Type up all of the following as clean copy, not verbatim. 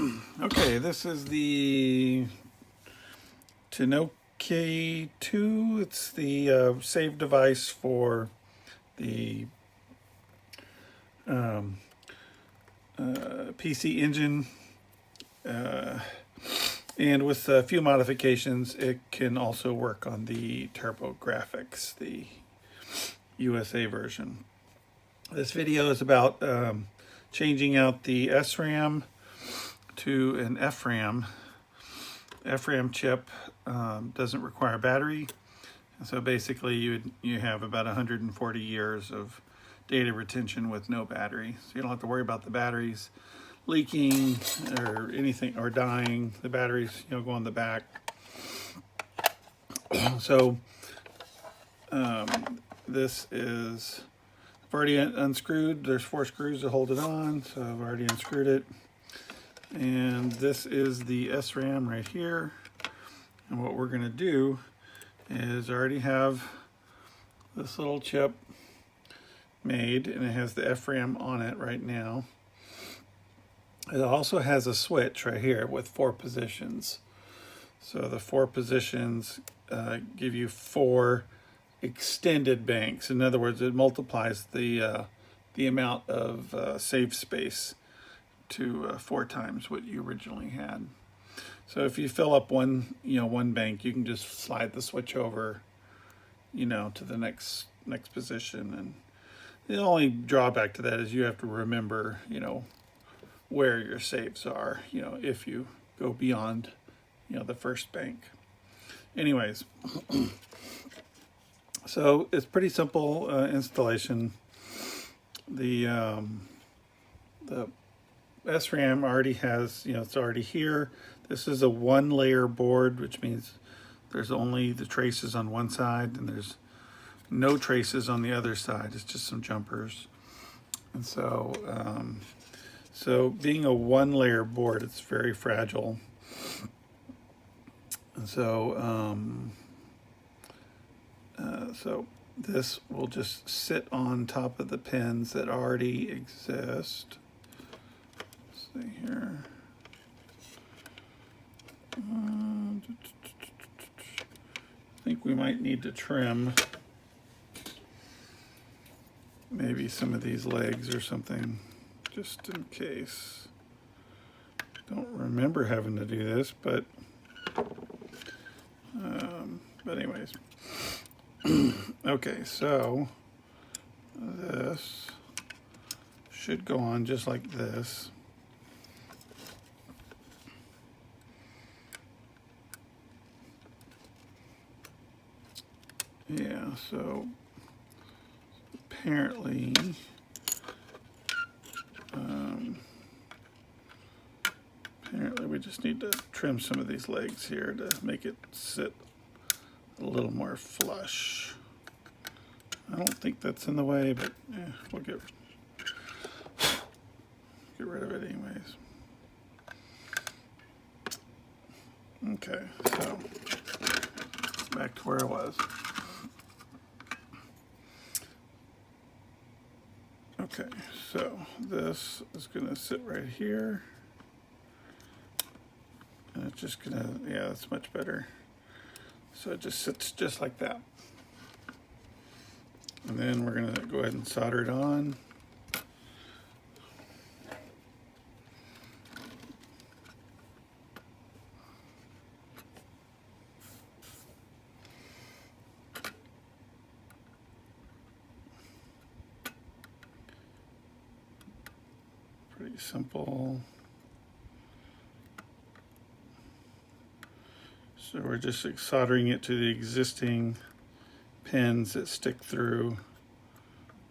Okay, this is the Tennoke 2. It's the save device for the PC engine. And with a few modifications, it can also work on the TurboGrafx, the USA version. This video is about changing out the SRAM to an FRAM. FRAM chip doesn't require battery. So basically you have about 140 years of data retention with no battery. So you don't have to worry about the batteries leaking or anything, or dying. The batteries, go on the back. So this is, I've already unscrewed. There's 4 screws to hold it on, so I've already unscrewed it. And this is the SRAM right here. And what we're going to do is I already have this little chip made, and it has the FRAM on it right now. It also has a switch right here with 4 positions. So the 4 positions give you 4 extended banks. In other words, it multiplies the amount of save space to 4 times what you originally had. So if you fill up one bank, you can just slide the switch over, to the next position. And the only drawback to that is you have to remember, where your saves are, if you go beyond, the first bank. Anyways, so it's pretty simple installation. The SRAM already has, it's already here. This is a 1-layer board, which means there's only the traces on one side and there's no traces on the other side. It's just some jumpers. And so, so being a 1-layer board, it's very fragile. And so, so this will just sit on top of the pins that already exist. Let's see here. I think we might need to trim maybe some of these legs or something, just in case. Don't remember having to do this, but anyways. Okay, so this should go on just like this. Yeah, so apparently we just need to trim some of these legs here to make it sit a little more flush. I don't think that's in the way, but we'll get rid of it anyways. Okay, so back to where I was. Okay, so this is going to sit right here. And it's just going to, yeah, that's much better. So it just sits just like that. And then we're going to go ahead and solder it on. Pretty simple. So we're just soldering it to the existing pins that stick through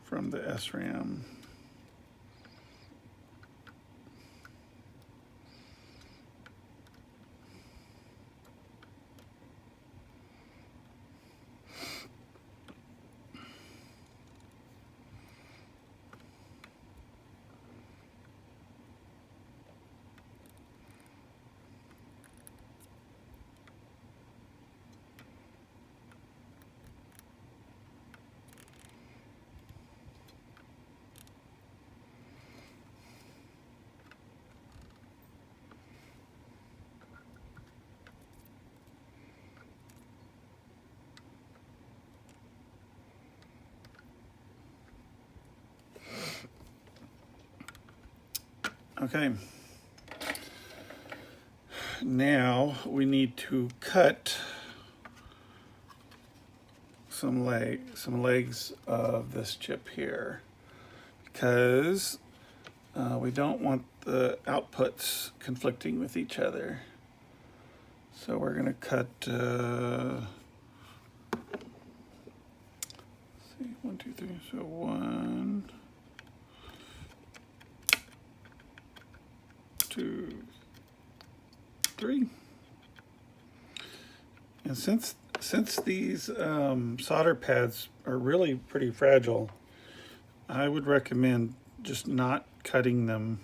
from the SRAM. Okay. Now we need to cut some legs of this chip here, because we don't want the outputs conflicting with each other. So we're going to cut, let's see, 1, 2, 3, so 1, 2, 3. And since these solder pads are really pretty fragile, I would recommend just not cutting them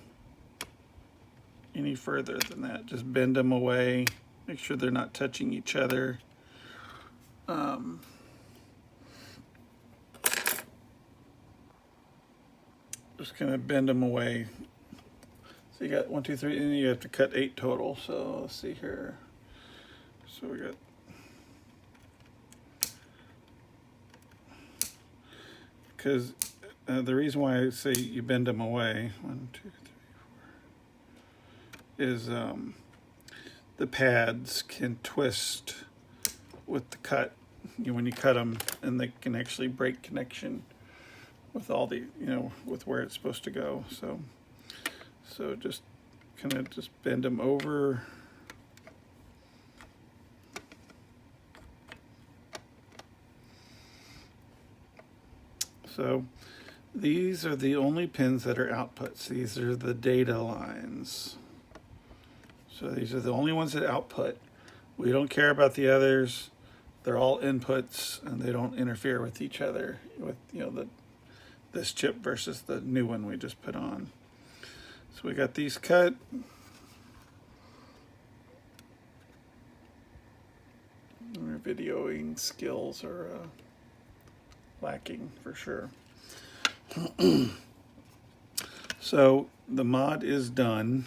any further than that. Just bend them away, make sure they're not touching each other. Just kind of bend them away. So you got 1, 2, 3, and you have to cut 8 total. So let's see here. So we got, because the reason why I say you bend them away, 1, 2, 3, 4, is the pads can twist with the cut. When you cut them, and they can actually break connection with all the, with where it's supposed to go. So just kind of just bend them over. So these are the only pins that are outputs. These are the data lines. So these are the only ones that output. We don't care about the others. They're all inputs, and they don't interfere with each other, with this chip versus the new one we just put on. So we got these cut. Our videoing skills are lacking for sure. So the mod is done.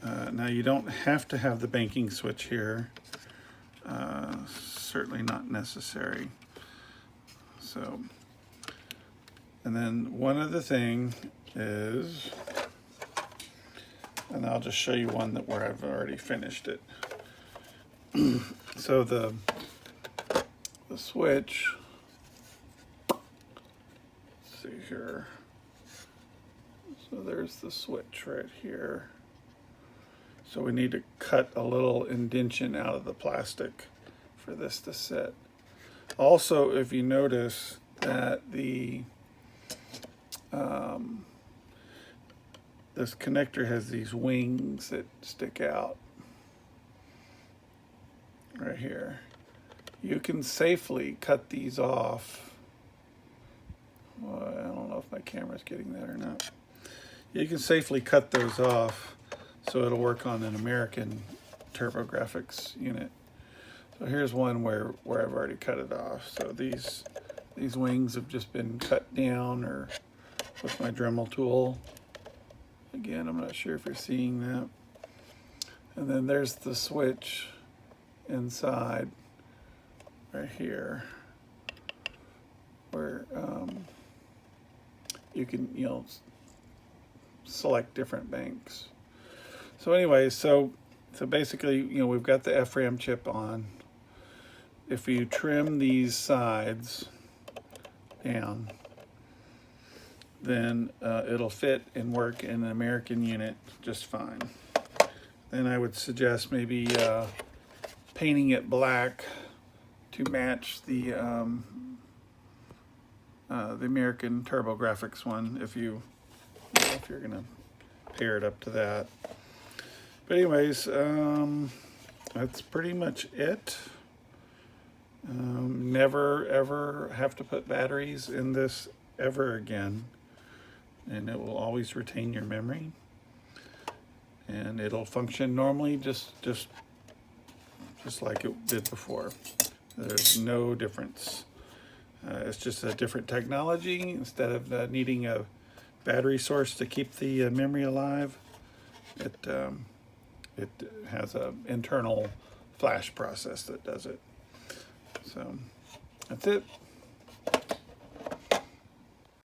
Now you don't have to have the banking switch here. Certainly not necessary. So, and then one other thing is, and I'll just show you one where I've already finished it. So the switch, let's see here. So there's the switch right here. So we need to cut a little indentation out of the plastic for this to sit. Also, if you notice that this connector has these wings that stick out right here. You can safely cut these off. Well, I don't know if my camera's getting that or not. You can safely cut those off, so it'll work on an American TurboGrafx unit. So here's one where I've already cut it off. So these wings have just been cut down, or with my Dremel tool. Again, I'm not sure if you're seeing that. And then there's the switch inside right here, where you can select different banks. So anyway, so basically, we've got the FRAM chip on. If you trim these sides down, then it'll fit and work in an American unit just fine. Then I would suggest maybe painting it black to match the American TurboGrafx one, if you're gonna pair it up to that. But anyways, that's pretty much it. Never ever have to put batteries in this ever again, and it will always retain your memory, and it'll function normally just like it did before. There's no difference. It's just a different technology. Instead of needing a battery source to keep the memory alive, it has an internal flash process that does it. So that's it.